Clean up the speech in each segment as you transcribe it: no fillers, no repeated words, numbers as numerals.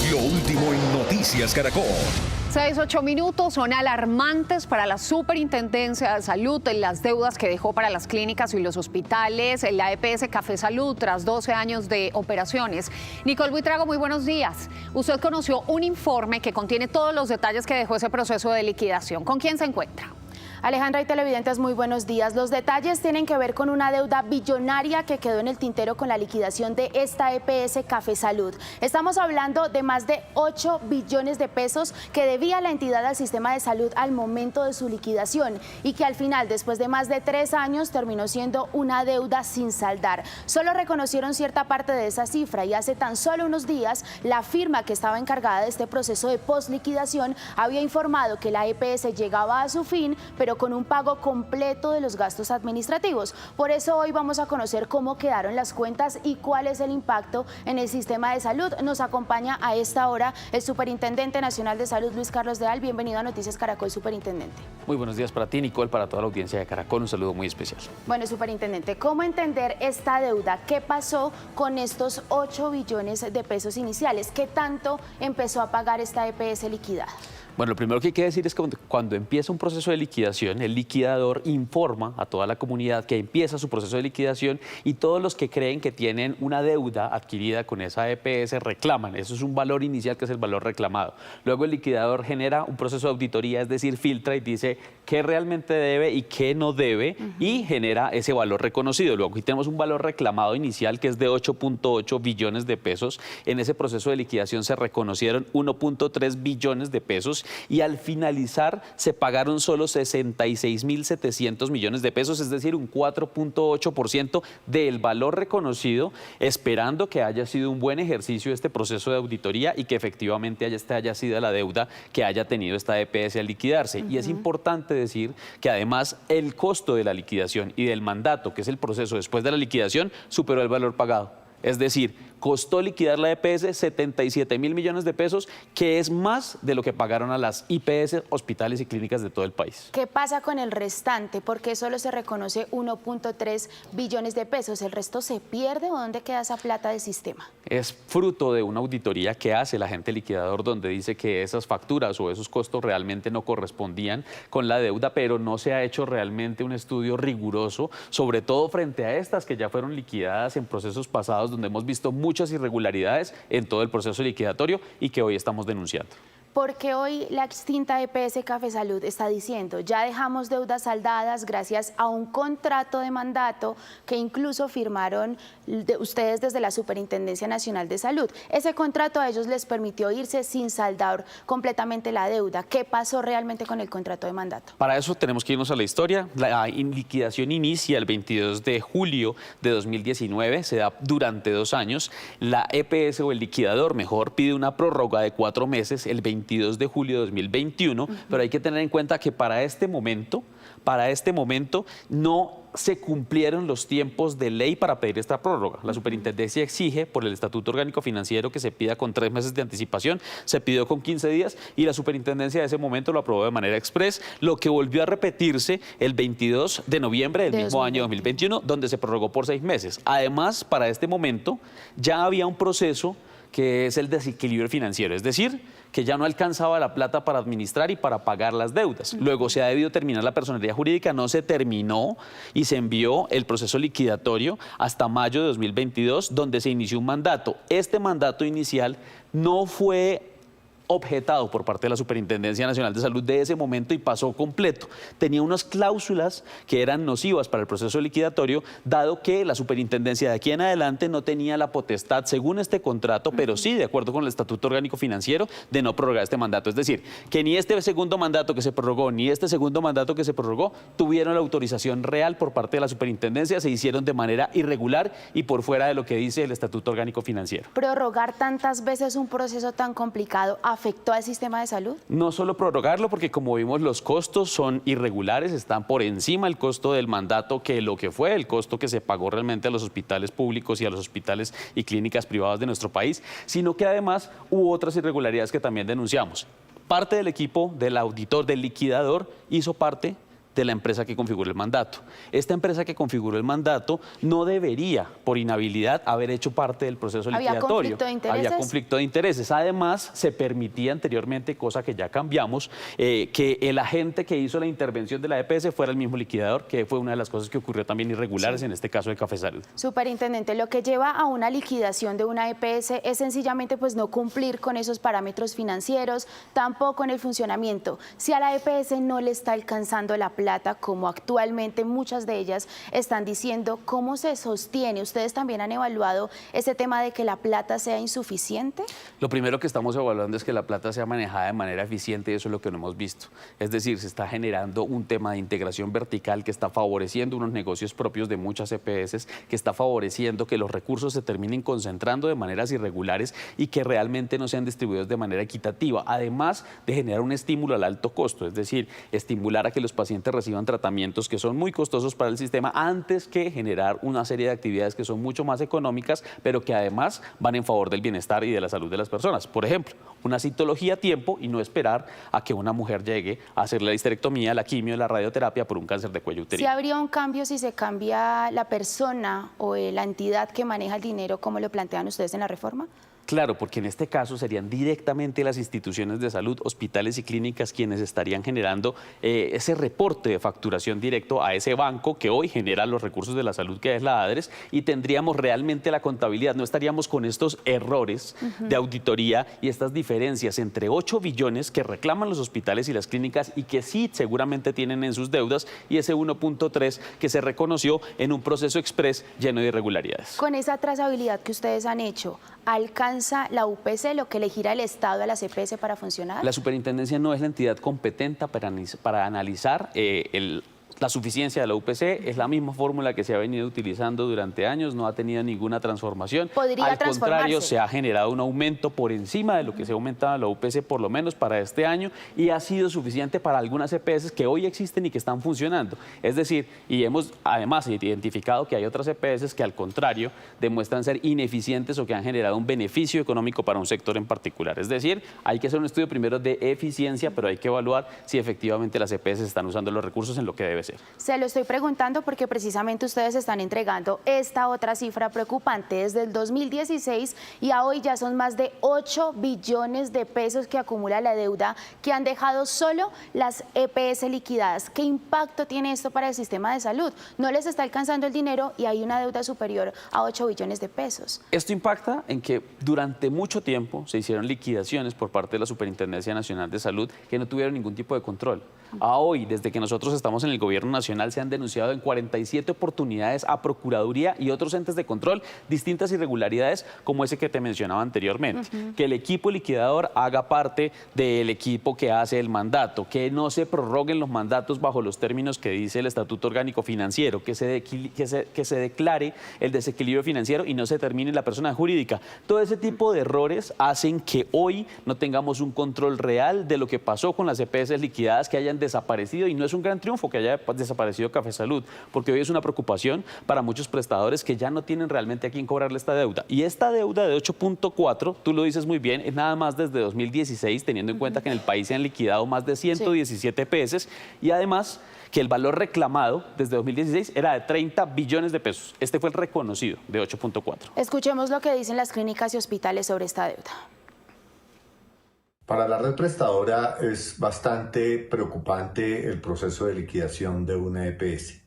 Lo último en Noticias Caracol. 6-8 minutos son alarmantes para la Superintendencia de Salud en las deudas que dejó para las clínicas y los hospitales en la EPS Café Salud tras 12 años de operaciones. Nicole Buitrago, muy buenos días. Usted conoció un informe que contiene todos los detalles que dejó ese proceso de liquidación. ¿Con quién se encuentra? Alejandra y televidentes, muy buenos días. Los detalles tienen que ver con una deuda billonaria que quedó en el tintero con la liquidación de esta EPS Café Salud. Estamos hablando de más de 8 billones de pesos que debía la entidad al sistema de salud al momento de su liquidación y que al final, después de más de 3 años, terminó siendo una deuda sin saldar. Solo reconocieron cierta parte de esa cifra y hace tan solo unos días la firma que estaba encargada de este proceso de postliquidación había informado que la EPS llegaba a su fin, pero con un pago completo de los gastos administrativos. Por eso hoy vamos a conocer cómo quedaron las cuentas y cuál es el impacto en el sistema de salud. Nos acompaña a esta hora el Superintendente Nacional de Salud, Luis Carlos Deal. Bienvenido a Noticias Caracol, Superintendente. Muy buenos días para ti, Nicole, para toda la audiencia de Caracol. Un saludo muy especial. Bueno, Superintendente, ¿cómo entender esta deuda? ¿Qué pasó con estos 8 billones de pesos iniciales? ¿Qué tanto empezó a pagar esta EPS liquidada? Bueno, lo primero que hay que decir es que cuando empieza un proceso de liquidación, el liquidador informa a toda la comunidad que empieza su proceso de liquidación y todos los que creen que tienen una deuda adquirida con esa EPS reclaman. Eso es un valor inicial que es el valor reclamado. Luego el liquidador genera un proceso de auditoría, es decir, filtra y dice qué realmente debe y qué no debe y genera ese valor reconocido. Luego aquí tenemos un valor reclamado inicial que es de 8.8 billones de pesos. En ese proceso de liquidación se reconocieron 1.3 billones de pesos y al finalizar se pagaron solo 66.700 millones de pesos, es decir, un 4.8% del valor reconocido, esperando que haya sido un buen ejercicio este proceso de auditoría y que efectivamente haya sido la deuda que haya tenido esta EPS al liquidarse. Y es importante decir que además el costo de la liquidación y del mandato, que es el proceso después de la liquidación, superó el valor pagado. Es decir, costó liquidar la EPS 77.000 millones de pesos, que es más de lo que pagaron a las IPS, hospitales y clínicas de todo el país. ¿Qué pasa con el restante? ¿Por qué solo se reconoce 1.3 billones de pesos? ¿El resto se pierde o dónde queda esa plata del sistema? Es fruto de una auditoría que hace el agente liquidador donde dice que esas facturas o esos costos realmente no correspondían con la deuda, pero no se ha hecho realmente un estudio riguroso, sobre todo frente a estas que ya fueron liquidadas en procesos pasados donde hemos visto muchas irregularidades en todo el proceso liquidatorio y que hoy estamos denunciando. Porque hoy la extinta EPS Café Salud está diciendo, ya dejamos deudas saldadas gracias a un contrato de mandato que incluso firmaron ustedes desde la Superintendencia Nacional de Salud. Ese contrato a ellos les permitió irse sin saldar completamente la deuda. ¿Qué pasó realmente con el contrato de mandato? Para eso tenemos que irnos a la historia. La liquidación inicia el 22 de julio de 2019, se da durante 2 años. La EPS o el liquidador, mejor, pide una prórroga de 4 meses, el 22 de julio de 2021, pero hay que tener en cuenta que para este momento no se cumplieron los tiempos de ley para pedir esta prórroga. La superintendencia exige por el Estatuto Orgánico Financiero que se pida con 3 meses de anticipación, se pidió con 15 días y la superintendencia de ese momento lo aprobó de manera express, lo que volvió a repetirse el 22 de noviembre del mismo año 2021, donde se prorrogó por 6 meses. Además, para este momento ya había un proceso que es el desequilibrio financiero, es decir, que ya no alcanzaba la plata para administrar y para pagar las deudas. Luego se ha debido terminar la personería jurídica, no se terminó y se envió el proceso liquidatorio hasta mayo de 2022, donde se inició un mandato. Este mandato inicial no fue objetado por parte de la Superintendencia Nacional de Salud de ese momento y pasó completo. Tenía unas cláusulas que eran nocivas para el proceso liquidatorio, dado que la Superintendencia de aquí en adelante no tenía la potestad, según este contrato, pero sí de acuerdo con el Estatuto Orgánico Financiero, de no prorrogar este mandato. Es decir, que ni este segundo mandato que se prorrogó, ni este segundo mandato que se prorrogó, tuvieron la autorización real por parte de la Superintendencia, se hicieron de manera irregular y por fuera de lo que dice el Estatuto Orgánico Financiero. ¿Prorrogar tantas veces un proceso tan complicado afectó al sistema de salud? No solo prorrogarlo, porque como vimos los costos son irregulares, están por encima el costo del mandato que lo que fue el costo que se pagó realmente a los hospitales públicos y a los hospitales y clínicas privadas de nuestro país, sino que además hubo otras irregularidades que también denunciamos. Parte del equipo del auditor, del liquidador, hizo parte de la empresa que configuró el mandato. Esta empresa que configuró el mandato no debería, por inhabilidad, haber hecho parte del proceso liquidatorio. Había conflicto de intereses. Además, se permitía anteriormente, cosa que ya cambiamos, que el agente que hizo la intervención de la EPS fuera el mismo liquidador, que fue una de las cosas que ocurrió también irregulares en este caso de Café Salud. Superintendente, lo que lleva a una liquidación de una EPS es sencillamente pues no cumplir con esos parámetros financieros, tampoco en el funcionamiento. Si a la EPS no le está alcanzando la plata, como actualmente muchas de ellas están diciendo, ¿cómo se sostiene? ¿Ustedes también han evaluado ese tema de que la plata sea insuficiente? Lo primero que estamos evaluando es que la plata sea manejada de manera eficiente, y eso es lo que no hemos visto. Es decir, se está generando un tema de integración vertical que está favoreciendo unos negocios propios de muchas EPS, que está favoreciendo que los recursos se terminen concentrando de maneras irregulares y que realmente no sean distribuidos de manera equitativa, además de generar un estímulo al alto costo, es decir, estimular a que los pacientes reciban tratamientos que son muy costosos para el sistema antes que generar una serie de actividades que son mucho más económicas, pero que además van en favor del bienestar y de la salud de las personas. Por ejemplo, una citología a tiempo y no esperar a que una mujer llegue a hacer la histerectomía, la quimio, la radioterapia por un cáncer de cuello uterino. ¿Sí habría un cambio si se cambia la persona o la entidad que maneja el dinero, como lo plantean ustedes en la reforma? Claro, porque en este caso serían directamente las instituciones de salud, hospitales y clínicas quienes estarían generando ese reporte de facturación directo a ese banco que hoy genera los recursos de la salud, que es la ADRES, y tendríamos realmente la contabilidad. No estaríamos con estos errores de auditoría y estas diferencias entre 8 billones que reclaman los hospitales y las clínicas y que sí seguramente tienen en sus deudas, y ese 1.3 que se reconoció en un proceso express lleno de irregularidades. Con esa trazabilidad que ustedes han hecho, ¿alcanza la UPC lo que le gira el Estado a las EPS para funcionar? La superintendencia no es la entidad competente para analizar la suficiencia de la UPC. Es la misma fórmula que se ha venido utilizando durante años, no ha tenido ninguna transformación. ¿Podría transformarse? Al contrario, se ha generado un aumento por encima de lo que se ha aumentado la UPC, por lo menos para este año, y ha sido suficiente para algunas EPS que hoy existen y que están funcionando. Es decir, y hemos además identificado que hay otras EPS que al contrario demuestran ser ineficientes o que han generado un beneficio económico para un sector en particular. Es decir, hay que hacer un estudio primero de eficiencia, pero hay que evaluar si efectivamente las EPS están usando los recursos en lo que debe ser. Se lo estoy preguntando porque precisamente ustedes están entregando esta otra cifra preocupante desde el 2016 y a hoy ya son más de 8 billones de pesos que acumula la deuda que han dejado solo las EPS liquidadas. ¿Qué impacto tiene esto para el sistema de salud? No les está alcanzando el dinero y hay una deuda superior a 8 billones de pesos. Esto impacta en que durante mucho tiempo se hicieron liquidaciones por parte de la Superintendencia Nacional de Salud que no tuvieron ningún tipo de control. A hoy, desde que nosotros estamos en el gobierno nacional, se han denunciado en 47 oportunidades a Procuraduría y otros entes de control distintas irregularidades como ese que te mencionaba anteriormente. Que el equipo liquidador haga parte del equipo que hace el mandato, que no se prorroguen los mandatos bajo los términos que dice el Estatuto Orgánico Financiero, que se declare el desequilibrio financiero y no se termine la persona jurídica. Todo ese tipo de errores hacen que hoy no tengamos un control real de lo que pasó con las EPS liquidadas que hayan desaparecido, y no es un gran triunfo que haya desaparecido Café Salud, porque hoy es una preocupación para muchos prestadores que ya no tienen realmente a quién cobrarle esta deuda. Y esta deuda de 8.4, tú lo dices muy bien, es nada más desde 2016, teniendo en cuenta que en el país se han liquidado más de 117 EPS y además que el valor reclamado desde 2016 era de 30 billones de pesos. Este fue el reconocido de 8.4. Escuchemos lo que dicen las clínicas y hospitales sobre esta deuda. Para la red prestadora es bastante preocupante el proceso de liquidación de una EPS.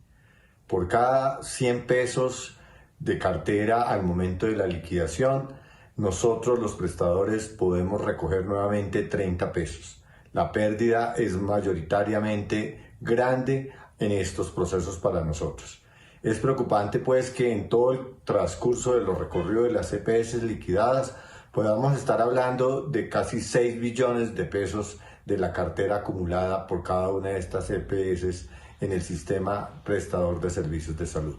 Por cada 100 pesos de cartera al momento de la liquidación, nosotros los prestadores podemos recoger nuevamente 30 pesos. La pérdida es mayoritariamente grande en estos procesos para nosotros. Es preocupante pues que en todo el transcurso de los recorridos de las EPS liquidadas podamos estar hablando de casi 6 billones de pesos de la cartera acumulada por cada una de estas EPS en el sistema prestador de servicios de salud.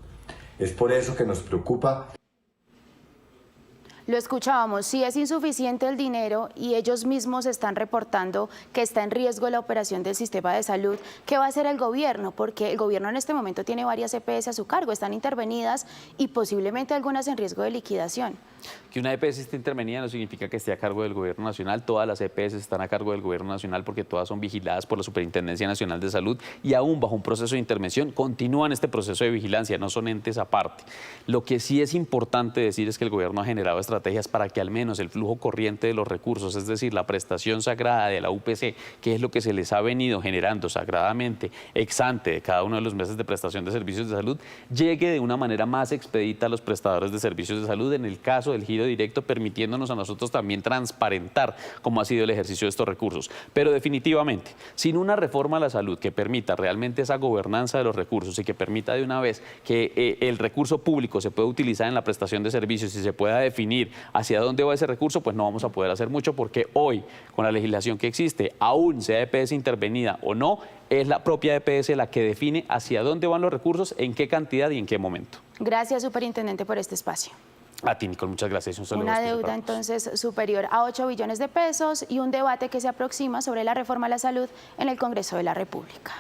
Es por eso que nos preocupa. Lo escuchábamos, si es insuficiente el dinero y ellos mismos están reportando que está en riesgo la operación del sistema de salud, ¿qué va a hacer el gobierno? Porque el gobierno en este momento tiene varias EPS a su cargo, están intervenidas y posiblemente algunas en riesgo de liquidación. Que una EPS esté intervenida no significa que esté a cargo del gobierno nacional. Todas las EPS están a cargo del gobierno nacional porque todas son vigiladas por la Superintendencia Nacional de Salud y aún bajo un proceso de intervención continúan este proceso de vigilancia, no son entes aparte. Lo que sí es importante decir es que el gobierno ha generado estrategias para que al menos el flujo corriente de los recursos, es decir, la prestación sagrada de la UPC, que es lo que se les ha venido generando sagradamente ex ante de cada uno de los meses de prestación de servicios de salud, llegue de una manera más expedita a los prestadores de servicios de salud, en el caso del giro directo, permitiéndonos a nosotros también transparentar cómo ha sido el ejercicio de estos recursos. Pero definitivamente, sin una reforma a la salud que permita realmente esa gobernanza de los recursos y que permita de una vez que el recurso público se pueda utilizar en la prestación de servicios y se pueda definir hacia dónde va ese recurso, pues no vamos a poder hacer mucho, porque hoy, con la legislación que existe, aún sea EPS intervenida o no, es la propia EPS la que define hacia dónde van los recursos, en qué cantidad y en qué momento. Gracias, superintendente, por este espacio. A ti, Nicole, muchas gracias. Un saludo. Una deuda entonces superior a 8 billones de pesos y un debate que se aproxima sobre la reforma a la salud en el Congreso de la República.